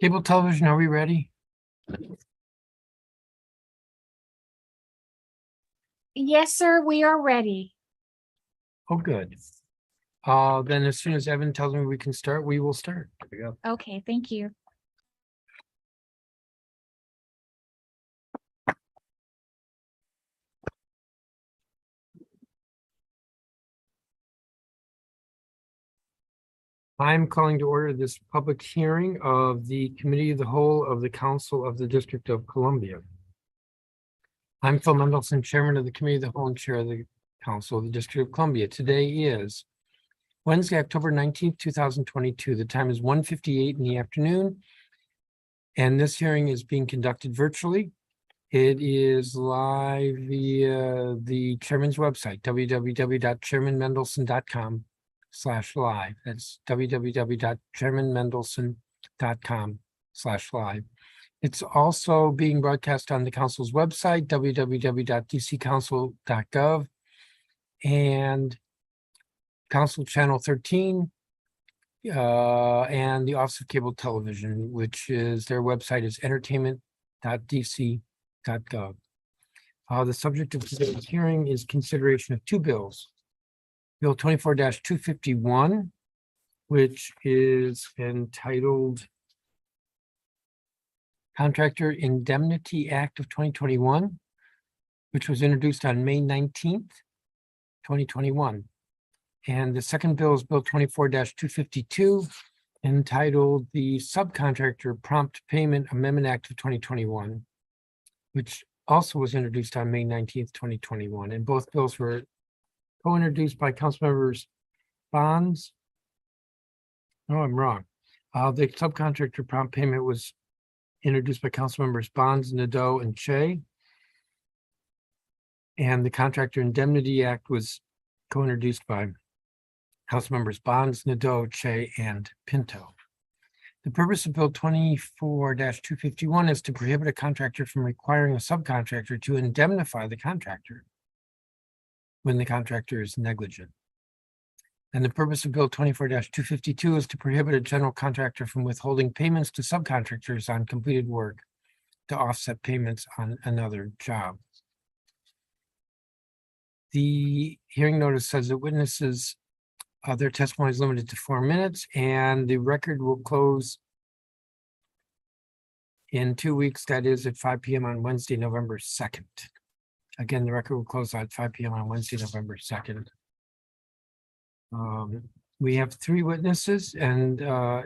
Cable television, are we ready? Yes, sir, we are ready. Oh, good. Then as soon as Evan tells me we can start, we will start. There we go. Okay, thank you. I'm calling to order this public hearing of the Committee of the Whole of the Council of the District of Columbia. I'm Phil Mendelson, Chairman of the Committee of the Whole and Chair of the Council of the District of Columbia. Today is Wednesday, October 19th, 2022. The time is 1:58 in the afternoon. And this hearing is being conducted virtually. It is live via the chairman's website, www.chairmanmendelson.com/live. That's www.chairmanmendelson.com/live. It's also being broadcast on the council's website, www.dccouncil.gov, and Council Channel 13, and the Office of Cable Television, which is their website is entertainment.dc.gov. The subject of today's hearing is consideration of two bills. Bill 24-251, which is entitled Contractor Indemnity Act of 2021, which was introduced on May 19th, 2021. And the second bill is Bill 24-252, entitled the Subcontractor Prompt Payment Amendment Act of 2021, which also was introduced on May 19th, 2021. And both bills were co-introduced by council members Bonds. No, I'm wrong. The Subcontractor Prompt Payment was introduced by council members Bonds, Nadeau, and Che. And the Contractor Indemnity Act was co-introduced by council members Bonds, Nadeau, Che, and Pinto. The purpose of Bill 24-251 is to prohibit a contractor from requiring a subcontractor to indemnify the contractor when the contractor is negligent. And the purpose of Bill 24-252 is to prohibit a general contractor from withholding payments to subcontractors on completed work to offset payments on another job. The hearing notice says that witnesses, their testimony is limited to 4 minutes, and the record will close in 2 weeks. That is at 5 p.m. on Wednesday, November 2nd. Again, the record will close at 5 p.m. on Wednesday, November 2nd. We have 3 witnesses, and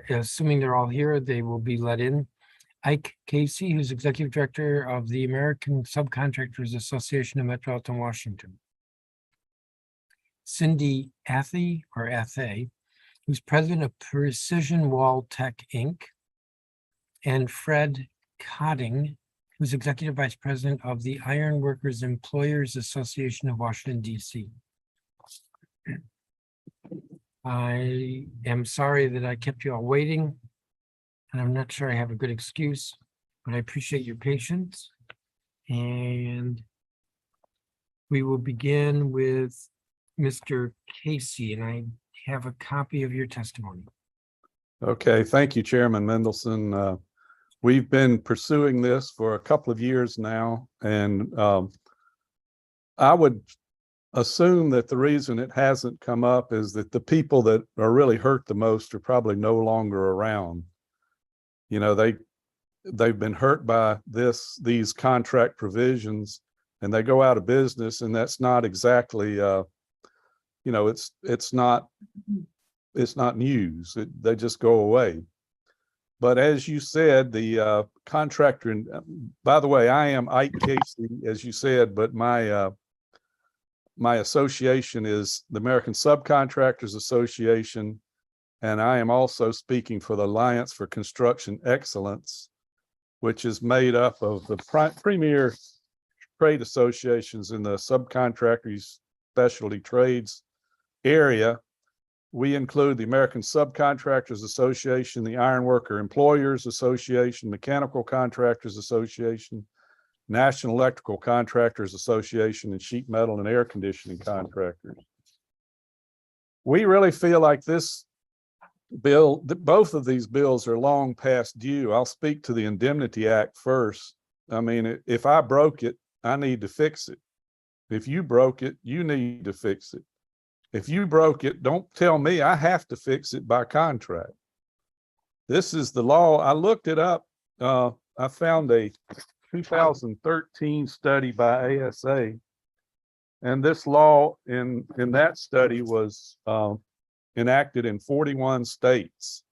assuming they're all here, they will be let in. Ike Casey, who's Executive Director of the American Subcontractors Association of Metropolitan Washington. Cindy Athe, who's president of Precision Wall Tech, Inc., and Fred Cotting, who's executive vice president of the Iron Workers Employers Association of Washington, D.C. I am sorry that I kept you all waiting, and I'm not sure I have a good excuse, but I appreciate your patience. And we will begin with Mr. Casey, and I have a copy of your testimony. Okay, thank you, Chairman Mendelson. We've been pursuing this for a couple of years now, and I would assume that the reason it hasn't come up is that the people that are really hurt the most are probably no longer around. You know, they've been hurt by these contract provisions, and they go out of business, and that's not exactly you know, it's not news. They just go away. But as you said, the contractor, and by the way, I am Ike Casey, as you said, but my association is the American Subcontractors Association, and I am also speaking for the Alliance for Construction Excellence, which is made up of the premier trade associations in the subcontractors specialty trades area. We include the American Subcontractors Association, the Iron Worker Employers Association, Mechanical Contractors Association, National Electrical Contractors Association, and Sheet Metal and Air Conditioning Contractors. We really feel like this both of these bills are long past due. I'll speak to the Indemnity Act first. I mean, if I broke it, I need to fix it. If you broke it, you need to fix it. If you broke it, don't tell me I have to fix it by contract. This is the law. I looked it up. I found a 2013 study by ASA. And this law in that study was enacted in 41 states.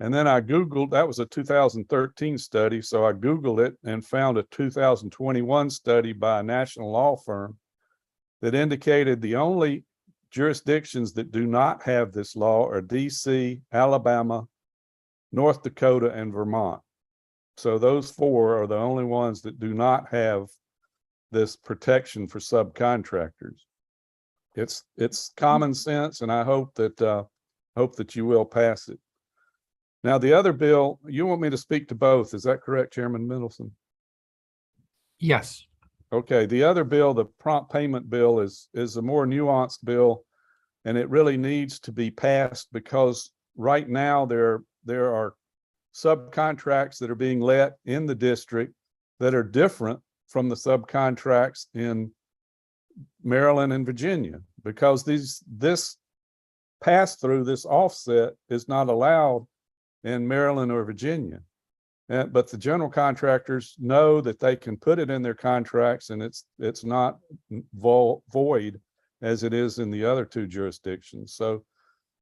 And then I Googled, that was a 2013 study. So I Googled it and found a 2021 study by a national law firm that indicated the only jurisdictions that do not have this law are DC, Alabama, North Dakota, and Vermont. So those four are the only ones that do not have this protection for subcontractors. It's common sense, and I hope that you will pass it. Now, the other bill, you want me to speak to both, is that correct, Chairman Middleton? Yes. Okay, the other bill, the prompt payment bill, is a more nuanced bill, and it really needs to be passed because right now there are subcontracts that are being let in the district that are different from the subcontracts in Maryland and Virginia, because this pass-through, this offset is not allowed in Maryland or Virginia. But the general contractors know that they can put it in their contracts, and it's not void as it is in the other two jurisdictions. So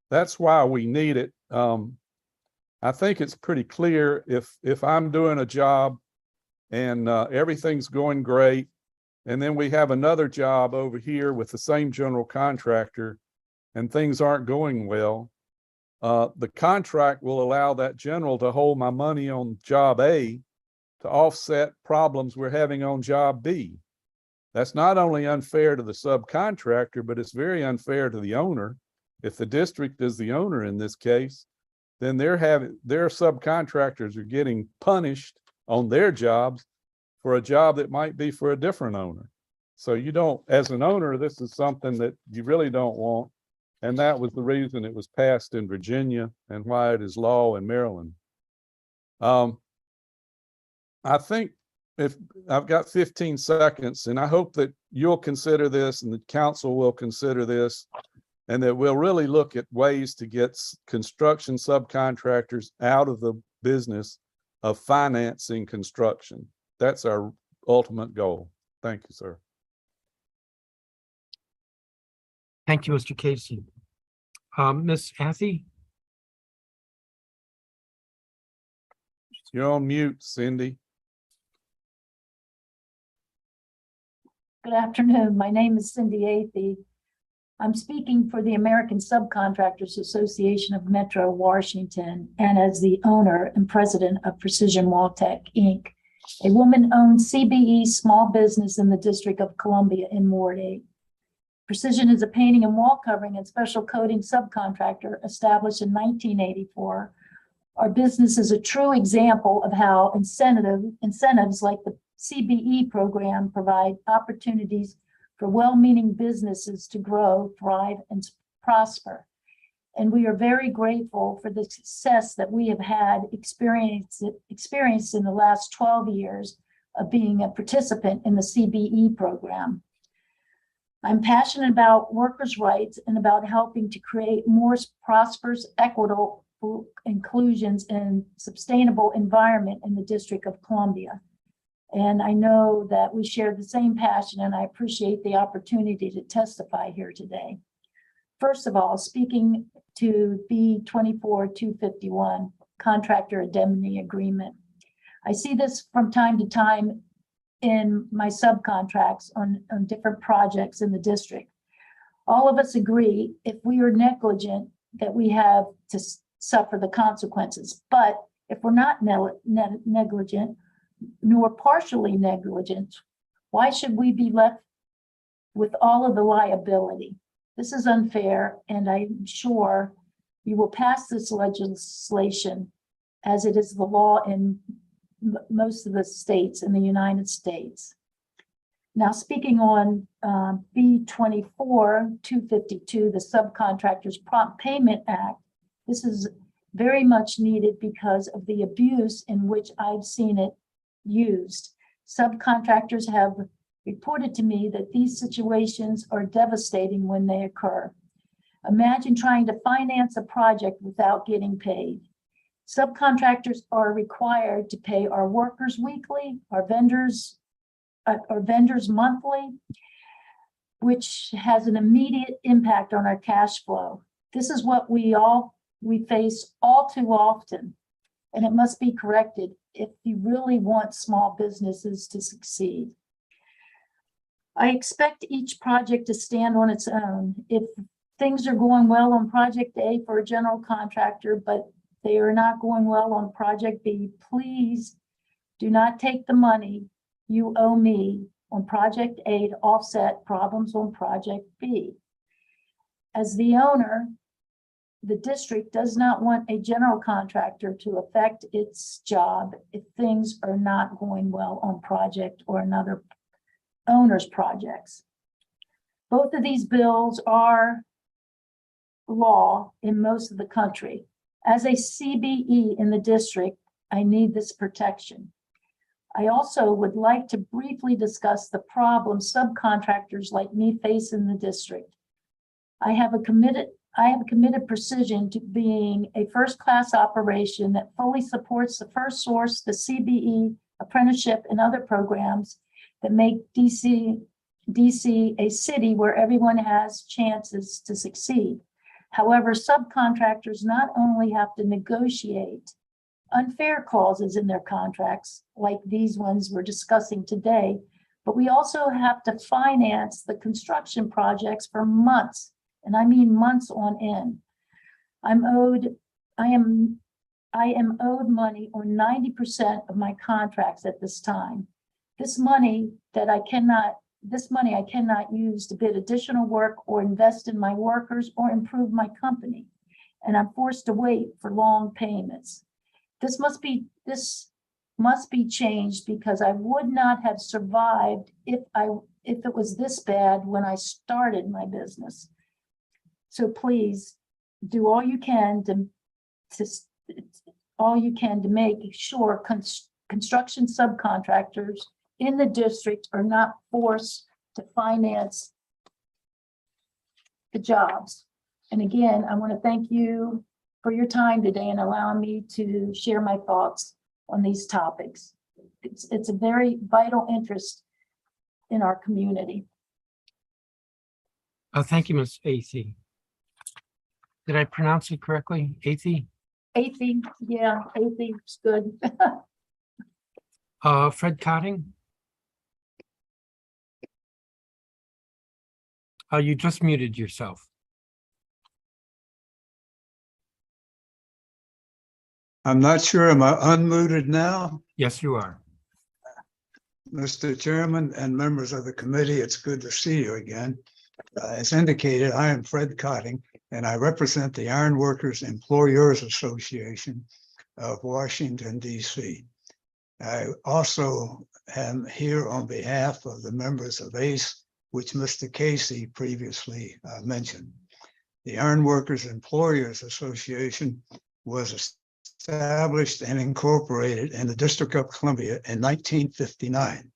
that's why we need it. I think it's pretty clear if I'm doing a job and everything's going great, and then we have another job over here with the same general contractor and things aren't going well, the contract will allow that general to hold my money on job A to offset problems we're having on job B. That's not only unfair to the subcontractor, but it's very unfair to the owner. If the district is the owner in this case, then their subcontractors are getting punished on their jobs for a job that might be for a different owner. So you don't, as an owner, this is something that you really don't want. And that was the reason it was passed in Virginia and why it is law in Maryland. I think if I've got 15 seconds, and I hope that you'll consider this and the council will consider this, and that we'll really look at ways to get construction subcontractors out of the business of financing construction. That's our ultimate goal. Thank you, sir. Thank you, Mr. Casey. Ms. Athy? You're on mute, Cindy. Good afternoon. My name is Cindy Athy. I'm speaking for the American Subcontractors Association of Metro Washington and as the owner and president of Precision Wall Tech, Inc., a woman-owned CBE small business in the District of Columbia in Ward 8. Precision is a painting and wall covering and special coating subcontractor established in 1984. Our business is a true example of how incentives like the CBE program provide opportunities for well-meaning businesses to grow, thrive, and prosper. And we are very grateful for the success that we have had experienced in the last 12 years of being a participant in the CBE program. I'm passionate about workers' rights and about helping to create more prosperous, equitable inclusions and sustainable environment in the District of Columbia. And I know that we share the same passion, and I appreciate the opportunity to testify here today. First of all, speaking to B-24-251, Contractor Indemnity Agreement. I see this from time to time in my subcontracts on different projects in the district. All of us agree if we are negligent that we have to suffer the consequences. But if we're not negligent, nor partially negligent, why should we be left with all of the liability? This is unfair, and I'm sure you will pass this legislation as it is the law in most of the states in the United States. Now, speaking on B-24-252, the Subcontractors Prompt Payment Act, This is very much needed because of the abuse in which I've seen it used. Subcontractors have reported to me that these situations are devastating when they occur. Imagine trying to finance a project without getting paid. Subcontractors are required to pay our workers weekly, our vendors monthly, which has an immediate impact on our cash flow. This is what we face all too often, and it must be corrected if you really want small businesses to succeed. I expect each project to stand on its own. If things are going well on project A for a general contractor, but they are not going well on project B, please do not take the money you owe me on project A to offset problems on project B. As the owner, the district does not want a general contractor to affect its job if things are not going well on project or another owner's projects. Both of these bills are law in most of the country. As a CBE in the district, I need this protection. I also would like to briefly discuss the problems subcontractors like me face in the district. I have a committed precision to being a first-class operation that fully supports the First Source, the CBE, apprenticeship, and other programs that make DC a city where everyone has chances to succeed. However, subcontractors not only have to negotiate unfair clauses in their contracts, like these ones we're discussing today, but we also have to finance the construction projects for months, and I mean months on end. I am owed money on 90% of my contracts at this time. This money I cannot use to bid additional work or invest in my workers or improve my company, and I'm forced to wait for long payments. This must be changed because I would not have survived if it was this bad when I started my business. So please do all you can to make sure construction subcontractors in the district are not forced to finance the jobs. And again, I want to thank you for your time today and allowing me to share my thoughts on these topics. It's a very vital interest in our community. Thank you, Ms. Athey. Did I pronounce it correctly? Athey? Athey, yeah, Athey is good. Fred Cotting? You just muted yourself. I'm not sure. Am I unmuted now? Yes, you are. Mr. Chairman and members of the committee, it's good to see you again. As indicated, I am Fred Cotting, and I represent the Iron Workers Employers Association of Washington, D.C. I also am here on behalf of the members of ACE, which Mr. Casey previously mentioned. The Iron Workers Employers Association was established and incorporated in the District of Columbia in 1959.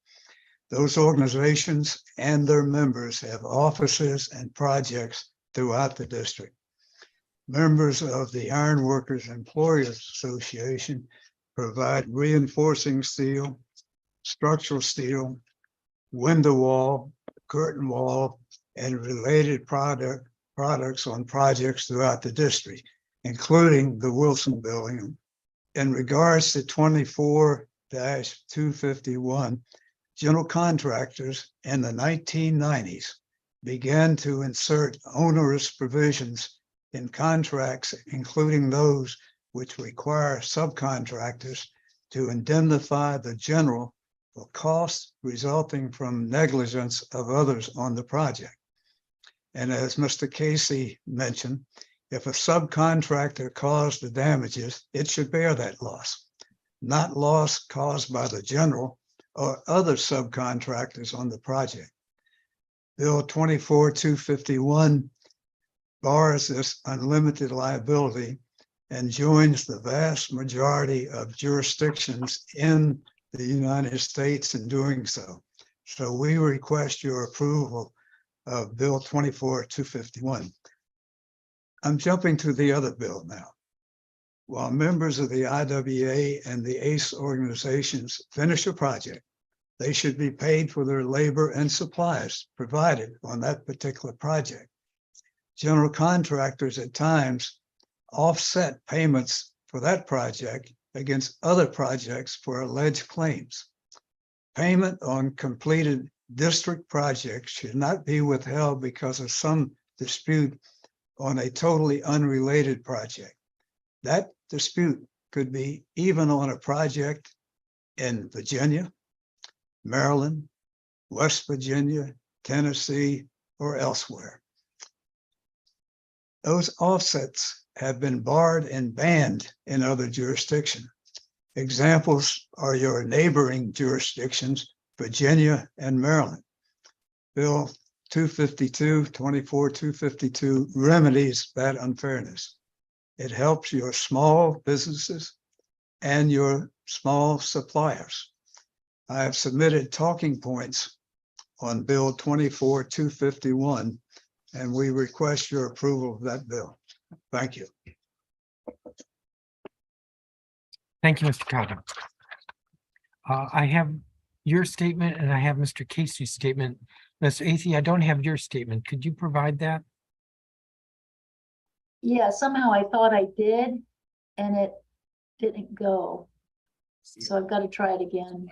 Those organizations and their members have offices and projects throughout the district. Members of the Iron Workers Employers Association provide reinforcing steel, structural steel, window wall, curtain wall, and related products on projects throughout the district, including the Wilson Building. In regards to 24-251, general contractors in the 1990s began to insert onerous provisions in contracts, including those which require subcontractors to indemnify the general for costs resulting from negligence of others on the project. And as Mr. Casey mentioned, if a subcontractor caused the damages, it should bear that loss, not loss caused by the general or other subcontractors on the project. Bill 24-251 bars this unlimited liability and joins the vast majority of jurisdictions in the United States in doing so. So we request your approval of Bill 24-251. I'm jumping to the other bill now. While members of the IWA and the ACE organizations finish a project, they should be paid for their labor and supplies provided on that particular project. General contractors at times offset payments for that project against other projects for alleged claims. Payment on completed district projects should not be withheld because of some dispute on a totally unrelated project. That dispute could be even on a project in Virginia, Maryland, West Virginia, Tennessee, or elsewhere. Those offsets have been barred and banned in other jurisdictions. Examples are your neighboring jurisdictions, Virginia and Maryland. Bill 24-252 remedies that unfairness. It helps your small businesses and your small suppliers. I have submitted talking points on Bill 24-251, and we request your approval of that bill. Thank you. Thank you, Mr. Cotta. I have your statement and I have Mr. Casey's statement. Ms. Athey, I don't have your statement. Could you provide that? Yeah, somehow I thought I did, and it didn't go. So I've got to try it again.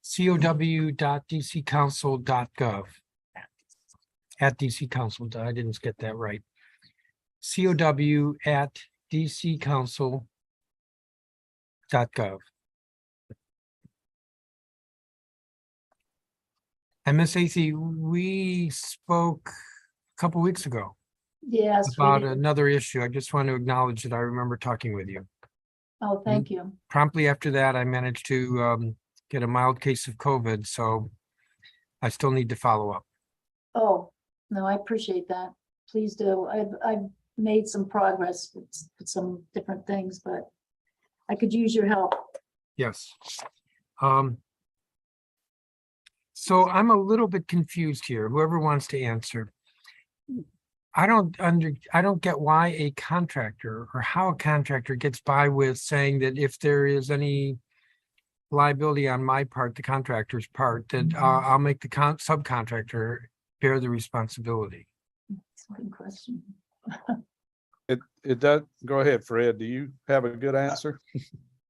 cow.dccouncil.gov. At DC Council, I didn't get that right. cow@dccouncil.gov. And Miss Athey, we spoke a couple weeks ago Yes. we about did. another issue. I just want to acknowledge that I remember talking with you. Oh, thank you. Promptly after that, I managed to get a mild case of COVID, so I still need to follow up. Oh, no, I appreciate that. Please do. I've made some progress with some different things, but I could use your help. Yes. So I'm a little bit confused here, whoever wants to answer. I don't get why a contractor or how a contractor gets by with saying that if there is any liability on my part, the contractor's part, that I'll make the subcontractor bear the responsibility. That's a good question. It does. Go ahead, Fred. Do you have a good answer?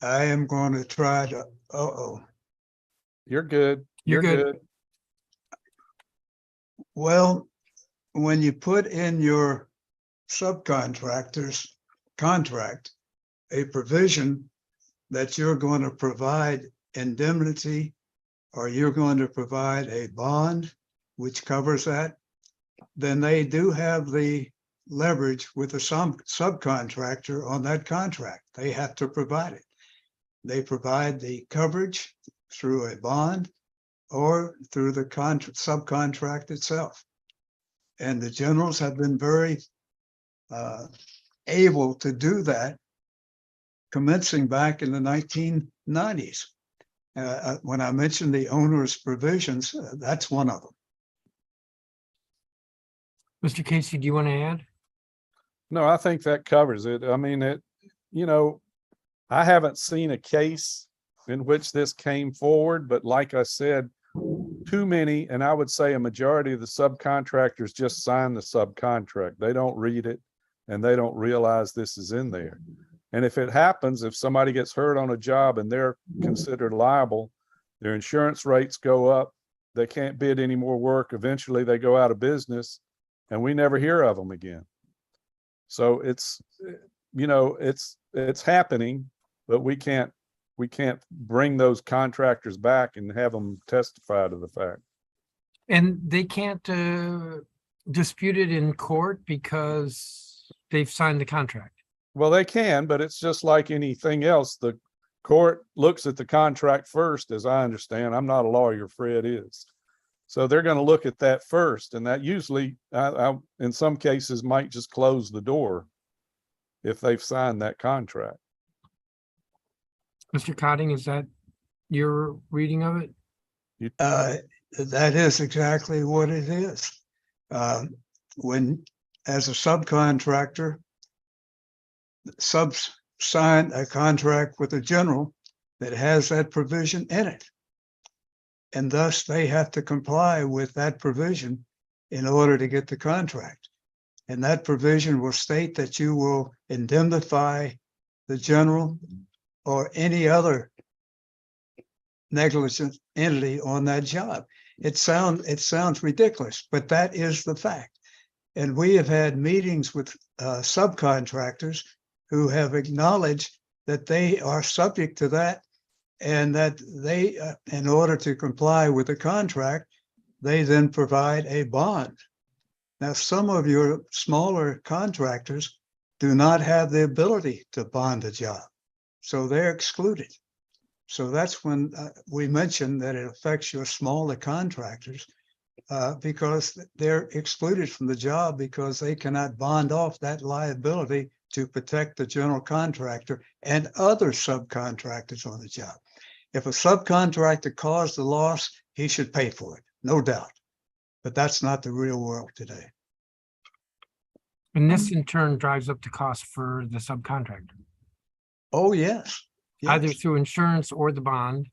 I am going to try to, You're good. You're good. Well, when you put in your subcontractor's contract a provision that you're going to provide indemnity or you're going to provide a bond which covers that, then they do have the leverage with the subcontractor on that contract. They have to provide it. They provide the coverage through a bond or through the subcontract itself. And the generals have been very able to do that, commencing back in the 1990s. When I mentioned the owner's provisions, that's one of them. Mr. Casey, do you want to add? No, I think that covers it. I mean, I haven't seen a case in which this came forward, but like I said, too many, and I would say a majority of the subcontractors just sign the subcontract. They don't read it and they don't realize this is in there. And if it happens, if somebody gets hurt on a job and they're considered liable, their insurance rates go up, they can't bid any more work. Eventually they go out of business and we never hear of them again. So it's happening, but we can't bring those contractors back and have them testify to the fact. And they can't dispute it in court because they've signed the contract. Well, they can, but it's just like anything else. The court looks at the contract first, as I understand. I'm not a lawyer, Fred is. So they're going to look at that first, and that usually, in some cases, might just close the door. if they've signed that contract. Mr. Cotting, is that your reading of it? That is exactly what it is. When, as a subcontractor, subs sign a contract with a general that has that provision in it. And thus they have to comply with that provision in order to get the contract. And that provision will state that you will indemnify the general or any other negligent entity on that job. It sounds ridiculous, but that is the fact. And we have had meetings with subcontractors who have acknowledged that they are subject to that, and that they, in order to comply with the contract, they then provide a bond. Now, some of your smaller contractors do not have the ability to bond a job, so they're excluded. So that's when we mentioned that it affects your smaller contractors because they're excluded from the job because they cannot bond off that liability to protect the general contractor and other subcontractors on the job. If a subcontractor caused the loss, he should pay for it, no doubt. But that's not the real world today. And this in turn drives up the cost for the subcontractor, Oh, yes. either Yes. through insurance or the bond.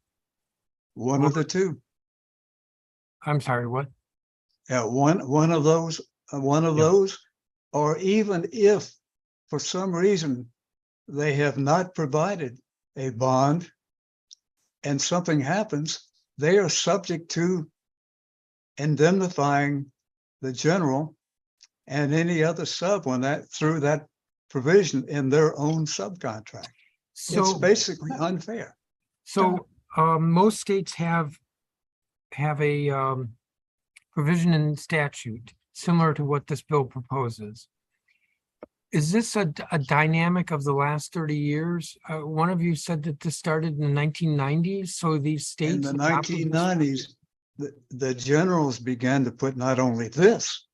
One of the two. I'm sorry, what? Yeah, one of those, or even if for some reason they have not provided a bond and something happens, they are subject to indemnifying the general and any other sub on that through that provision in their own subcontract. It's So, basically unfair. so most states have a provision in statute similar to what this bill proposes. Is this a dynamic of the last 30 years? One of you said that this started in the 1990s, so these states. In the adopted this- 1990s, the generals began to put not only this,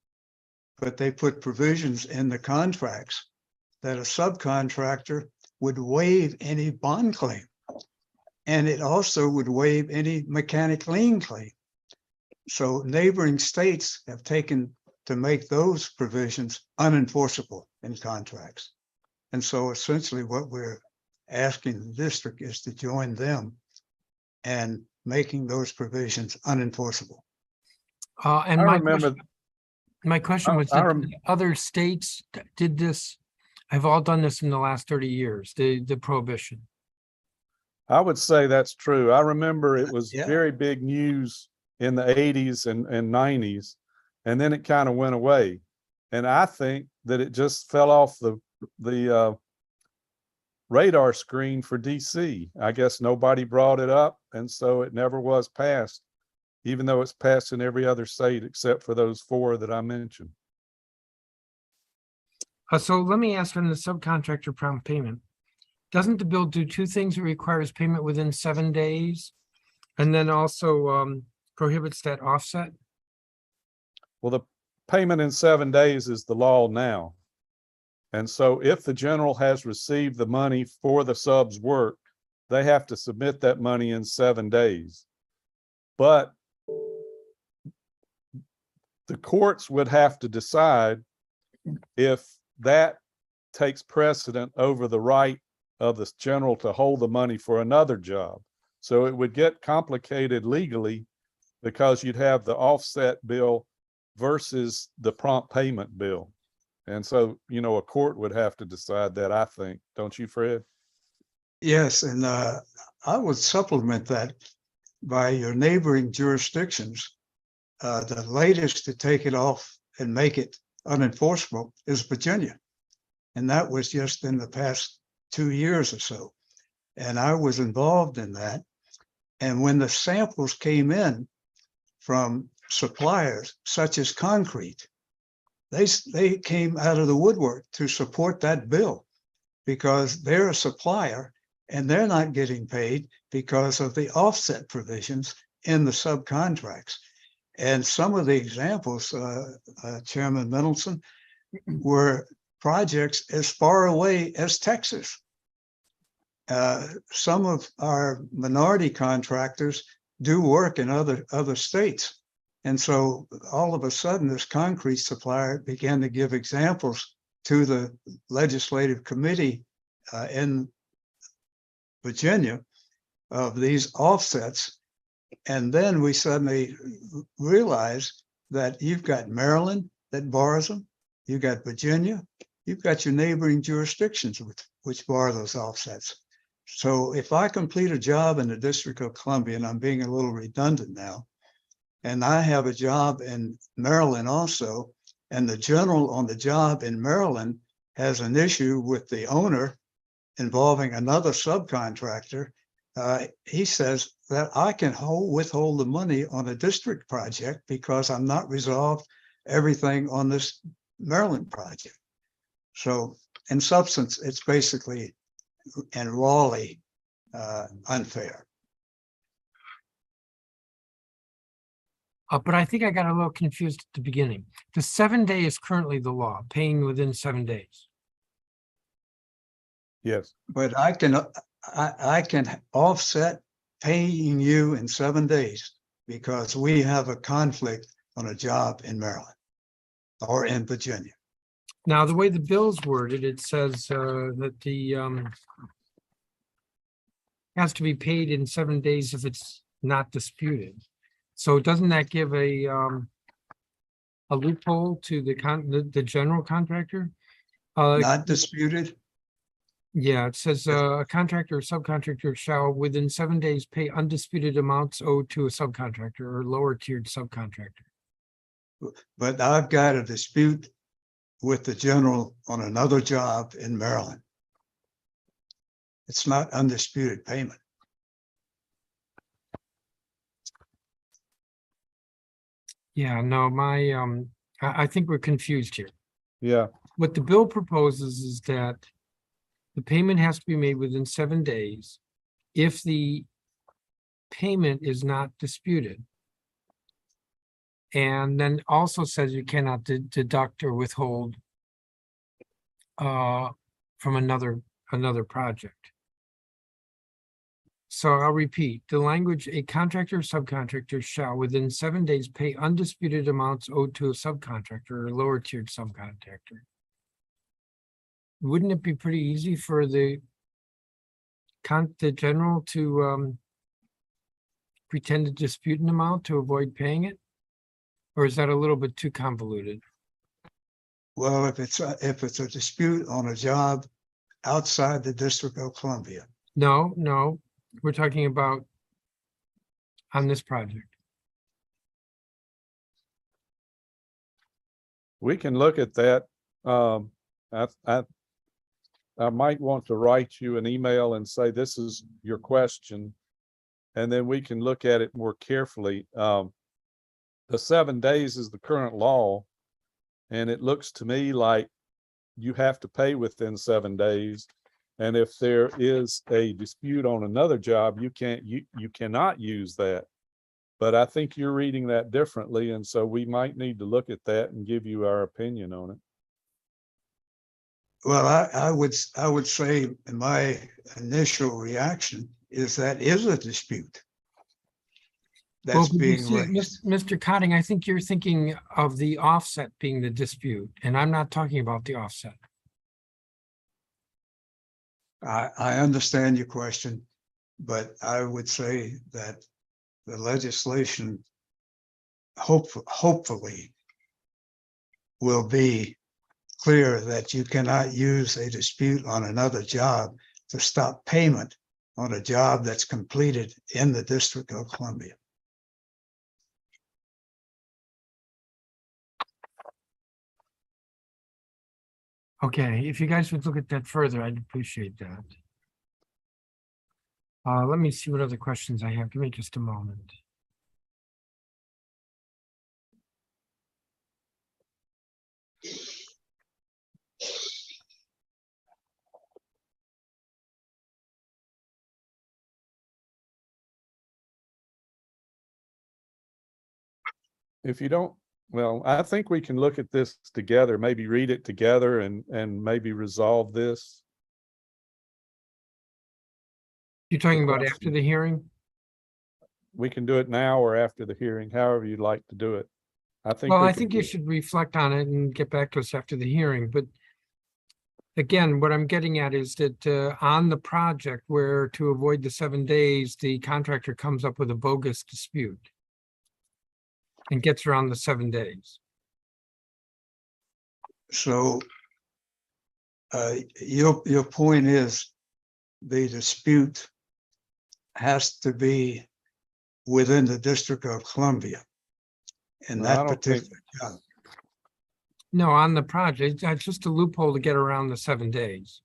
but they put provisions in the contracts that a subcontractor would waive any bond claim. And it also would waive any mechanic lien claim. So neighboring states have taken to make those provisions unenforceable in contracts. And so essentially what we're asking the district is to join them and making those provisions unenforceable. And I my remember- question, my question was, I that rem- other states did this, have all done this in the last 30 years, the prohibition? I would say that's true. I remember it was Yeah. very big news in the 80s and 90s, and then it kind of went away. And I think that it just fell off the radar screen for DC. I guess nobody brought it up, and so it never was passed, even though it's passed in every other state except for those 4 that I mentioned. So let me ask on the subcontractor prompt payment. Doesn't the bill do 2 things? It requires payment within 7 days and then also prohibits that offset? Well, the payment in 7 days is the law now. And so if the general has received the money for the sub's work, they have to submit that money in 7 days. But the courts would have to decide if that takes precedent over the right of the general to hold the money for another job. So it would get complicated legally because you'd have the offset bill versus the prompt payment bill. And so, a court would have to decide that, I think. Don't you, Fred? Yes, and I would supplement that by your neighboring jurisdictions. The latest to take it off and make it unenforceable is Virginia. And that was just in the past 2 years or so. And I was involved in that. And when the samples came in from suppliers such as concrete, they came out of the woodwork to support that bill because they're a supplier and they're not getting paid because of the offset provisions in the subcontracts. And some of the examples, Chairman Middleton, were projects as far away as Texas. Some of our minority contractors do work in other states. And so all of a sudden, this concrete supplier began to give examples to the legislative committee in Virginia of these offsets. And then we suddenly realized that you've got Maryland that borrows them, you've got Virginia, you've got your neighboring jurisdictions which borrow those offsets. So if I complete a job in the District of Columbia, and I'm being a little redundant now, and I have a job in Maryland also, and the general on the job in Maryland has an issue with the owner involving another subcontractor, he says that I can withhold the money on a district project because I'm not resolved everything on this Maryland project. So in substance, it's basically and rawly unfair. But I think I got a little confused at the beginning. The 7 day is currently the law, paying within 7 days. Yes, But I can offset paying you in 7 days because we have a conflict on a job in Maryland or in Virginia. Now, the way the bill's worded, it says that the has to be paid in 7 days if it's not disputed. So doesn't that give a loophole to the general contractor? Not disputed? Yeah, it says a contractor or subcontractor shall within 7 days pay undisputed amounts owed to a subcontractor or lower tiered subcontractor. But I've got a dispute with the general on another job in Maryland. It's not undisputed payment. Yeah, no, I think we're confused here. yeah, What the bill proposes is that the payment has to be made within 7 days if the payment is not disputed. And then also says you cannot deduct or withhold from another project. So I'll repeat, the language, a contractor or subcontractor shall within 7 days pay undisputed amounts owed to a subcontractor or lower tiered subcontractor. Wouldn't it be pretty easy for the general to pretend to dispute an amount to avoid paying it? Or is that a little bit too convoluted? Well, if it's a dispute on a job outside the District of Columbia, No, we're talking about on this project. we can look at that. I might want to write you an email and say, this is your question. And then we can look at it more carefully. The 7 days is the current law. And it looks to me like you have to pay within 7 days. And if there is a dispute on another job, you cannot use that. But I think you're reading that differently. And so we might need to look at that and give you our opinion on it. well, I would say my initial reaction is that is a dispute that's Well, but you being see, raised. Mr. Cotting, I think you're thinking of the offset being the dispute, and I'm not talking about the offset. I understand your question, but I would say that the legislation hopefully will be clear that you cannot use a dispute on another job to stop payment on a job that's completed in the District of Columbia. Okay, if you guys would look at that further, I'd appreciate that. Let me see what other questions I have. Give me just a moment. If you don't Well, I think we can look at this together, maybe read it together and maybe resolve this. You're talking about question. after the hearing? We can do it now or after the hearing, however you'd like to do it. I think. Well, we I can think do you it. should reflect on it and get back to us after the hearing, but again, what I'm getting at is that on the project where to avoid the 7 days, the contractor comes up with a bogus dispute and gets around the 7 days. So your point is the dispute has to be within the District of Columbia in Well, I that don't think- particular job. No, on the project, it's just a loophole to get around the 7 days.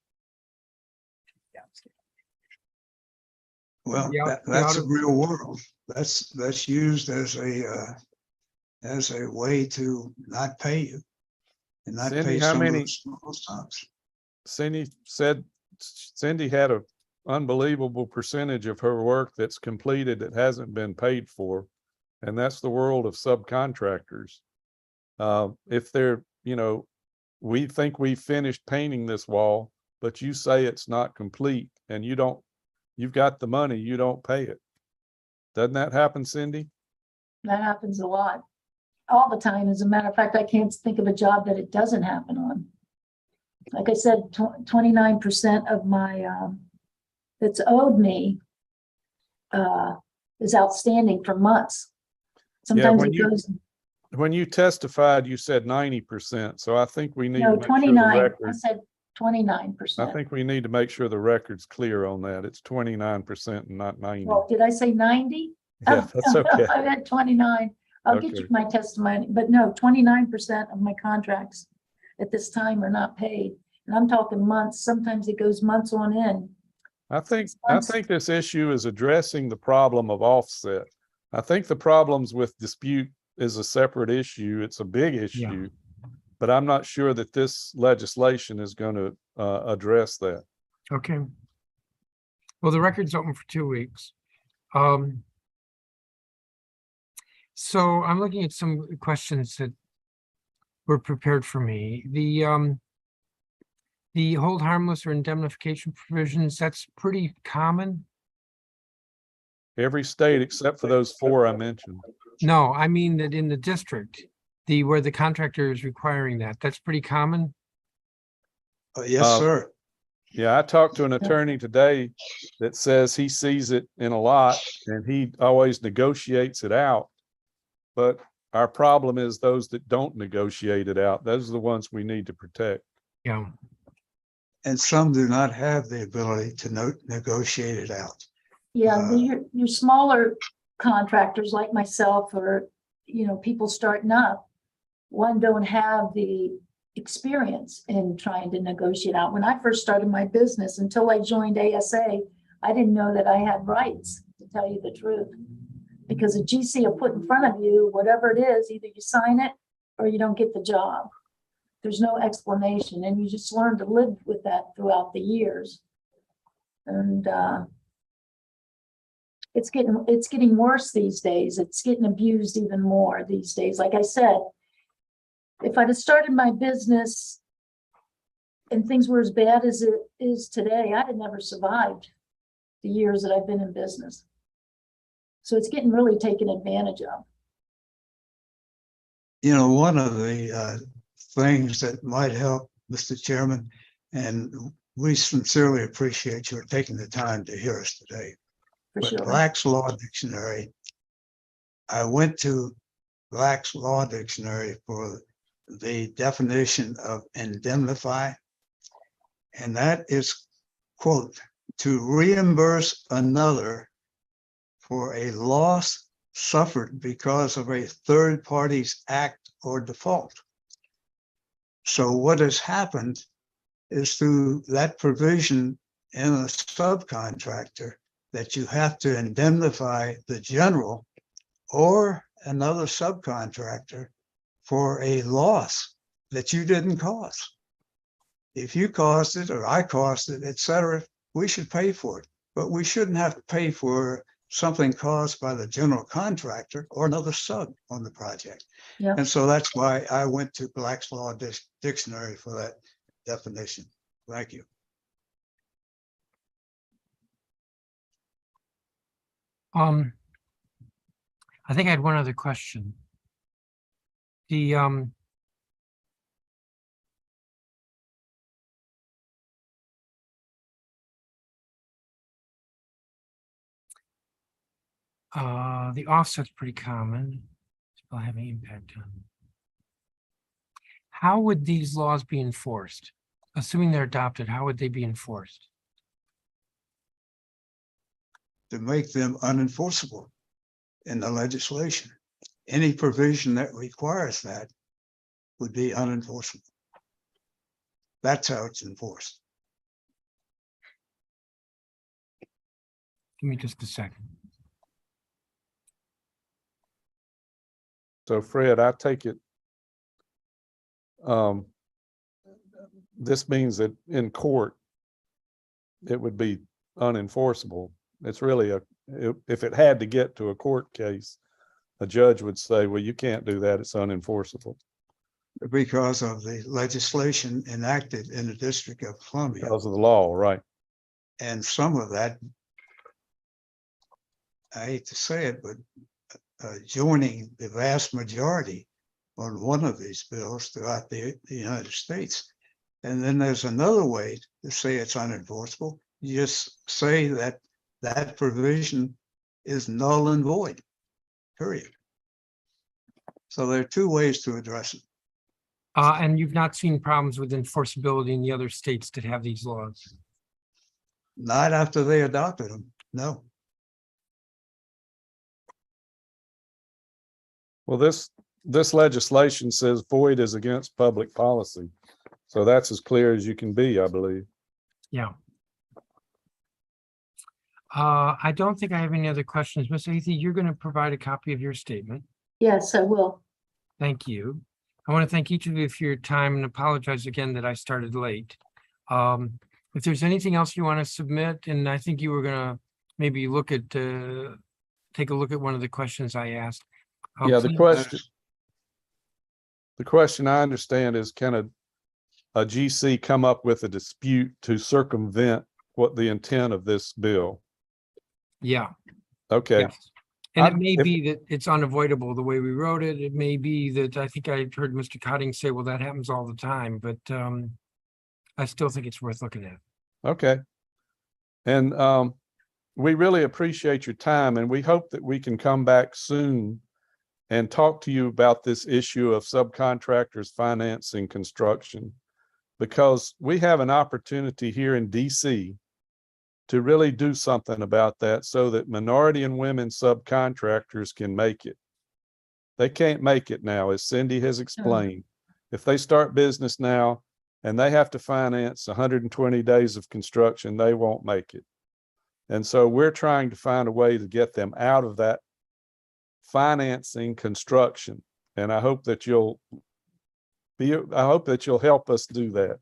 Well, The out- the that's out the of- real world. That's used as a way to not pay you and not Cindy, pay how some of many- the small sums. Cindy said Cindy had an unbelievable percentage of her work that's completed that hasn't been paid for. And that's the world of subcontractors. If they're, we think we finished painting this wall, but you say it's not complete and you've got the money, you don't pay it. Doesn't that happen, Cindy? That happens a lot, all the time. As a matter of fact, I can't think of a job that it doesn't happen on. Like I said, 29% of my, that's owed me is outstanding for months. Sometimes when it you- goes, When you testified, you said 90%. So I think we need to no, make sure the 29, I record, said I 29%. think we need to make sure the record's clear on that. It's 29% and not 90. Well, did I say 90? Yeah, that's okay. I meant 29. I'll get you Okay. my testimony, but no, 29% of my contracts at this time are not paid. And I'm talking months, sometimes it goes months on end. I think months. this issue is addressing the problem of offset. I think the problems with dispute is a separate issue. It's a big issue, but I'm not sure that this legislation is going to address that. Okay. Well, the record's open for 2 weeks. So I'm looking at some questions that were prepared for me. The hold harmless or indemnification provisions, that's pretty common. Every state except for those 4 I mentioned. No, I mean that in the district, where the contractor is requiring that, that's pretty common. Yes, sir. Yeah, I talked to an attorney today that says he sees it in a lot and he always negotiates it out. But our problem is those that don't negotiate it out. Those are the ones we need to protect. Yeah. And some do not have the ability to negotiate it out. Yeah, your smaller contractors like myself or, people starting up, one don't have the experience in trying to negotiate out. When I first started my business, until I joined ASA, I didn't know that I had rights, to tell you the truth. Because a GC will put in front of you, whatever it is, either you sign it or you don't get the job. There's no explanation, and you just learn to live with that throughout the years. And it's getting worse these days. It's getting abused even more these days. Like I said, if I'd have started my business and things were as bad as it is today, I'd have never survived the years that I've been in business. So it's getting really taken advantage of. One of the things that might help, Mr. Chairman, and we sincerely appreciate your taking the time to hear us today. For But sure. Black's Law Dictionary, I went to Black's Law Dictionary for the definition of indemnify, and that is, quote, to reimburse another for a loss suffered because of a third party's act or default. So what has happened is through that provision in a subcontractor that you have to indemnify the general or another subcontractor for a loss that you didn't cause. If you caused it or I caused it, et cetera, we should pay for it, but we shouldn't have to pay for something caused by the general contractor or another sub on the project. Yeah. And so that's why I went to Black's Law Dictionary for that definition. Thank you. I think I had one other question. The the offset's pretty common. Still having impact on. How would these laws be enforced? Assuming they're adopted, how would they be enforced? To make them unenforceable in the legislation. Any provision that requires that would be unenforceable. That's how it's enforced. Give me just a second. So Fred, I take it, this means that in court, it would be unenforceable. It's really if it had to get to a court case, a judge would say, well, you can't do that, it's unenforceable. Because of the legislation enacted in the District of Columbia. Because of the law, right? And some of that, I hate to say it, but joining the vast majority on one of these bills throughout the United States. And then there's another way to say it's unenforceable. You just say that that provision is null and void, period. So there are two ways to address it. And you've not seen problems with enforceability in the other states that have these laws? Not after they adopted them, no. Well, this legislation says void is against public policy. So that's as clear as you can be, I believe. Yeah. I don't think I have any other questions. Ms. Athey, you're going to provide a copy of your statement. Yes, I will. Thank you. I want to thank each of you for your time and apologize again that I started late. If there's anything else you want to submit, and I think you were going to maybe look at, take a look at one of the questions I asked. Yeah, the please- question I understand is, can a GC come up with a dispute to circumvent what the intent of this bill? Yeah. Okay. Yes. And it I'm- may if- be that it's unavoidable the way we wrote it. It may be that I think I heard Mr. Cotting say, well, that happens all the time, but I still think it's worth looking at. Okay. And we really appreciate your time, and we hope that we can come back soon and talk to you about this issue of subcontractors financing construction, because we have an opportunity here in DC to really do something about that so that minority and women subcontractors can make it. They can't make it now, as Cindy has explained. If they start business now and they have to finance 120 days of construction, they won't make it. And so we're trying to find a way to get them out of that financing construction. And I hope that you'll help us do that.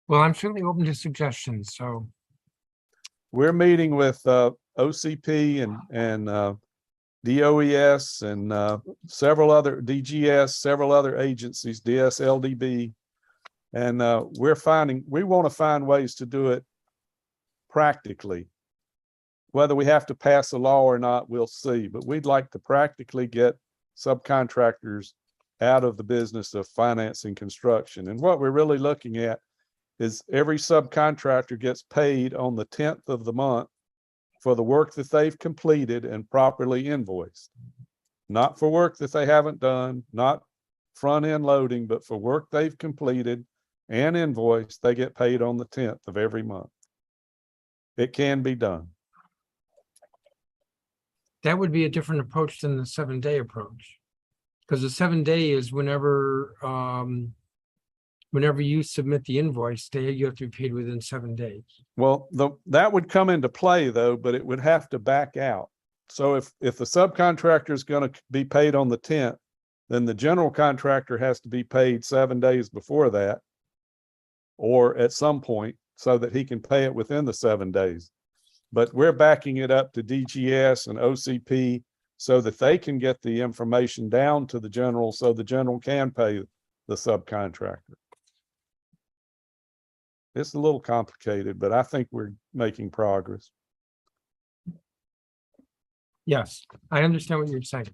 Well, I'm certainly open to suggestions. So We're meeting with OCP and DOES and several other DGS, several other agencies, DSLDB. And we want to find ways to do it practically. Whether we have to pass a law or not, we'll see. But we'd like to practically get subcontractors out of the business of financing construction. And what we're really looking at is every subcontractor gets paid on the 10th of the month for the work that they've completed and properly invoiced. Not for work that they haven't done, not front end loading, but for work they've completed and invoiced, they get paid on the 10th of every month. It can be done. that would be a different approach than the 7-day approach. Because the 7-day is whenever you submit the invoice, you have to be paid within 7 days. Well, that would come into play though, but it would have to back out. So if the subcontractor is going to be paid on the 10th, then the general contractor has to be paid 7 days before that, or at some point, so that he can pay it within the 7 days. But we're backing it up to DGS and OCP so that they can get the information down to the general, so the general can pay the subcontractor. It's a little complicated, but I think we're making progress. Yes, I understand what you're saying.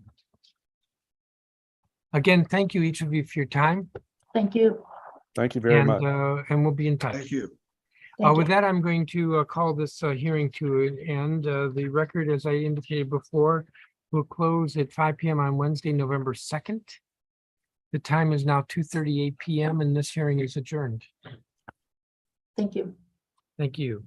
Again, thank you, each of you, for your time, Thank you. Thank you very much. and we'll be in touch. Thank you. Thank With you. that, I'm going to call this hearing to an end. The record, as I indicated before, will close at 5 p.m. on Wednesday, November 2nd. The time is now 2:38 p.m. and this hearing is adjourned. Thank you. Thank you.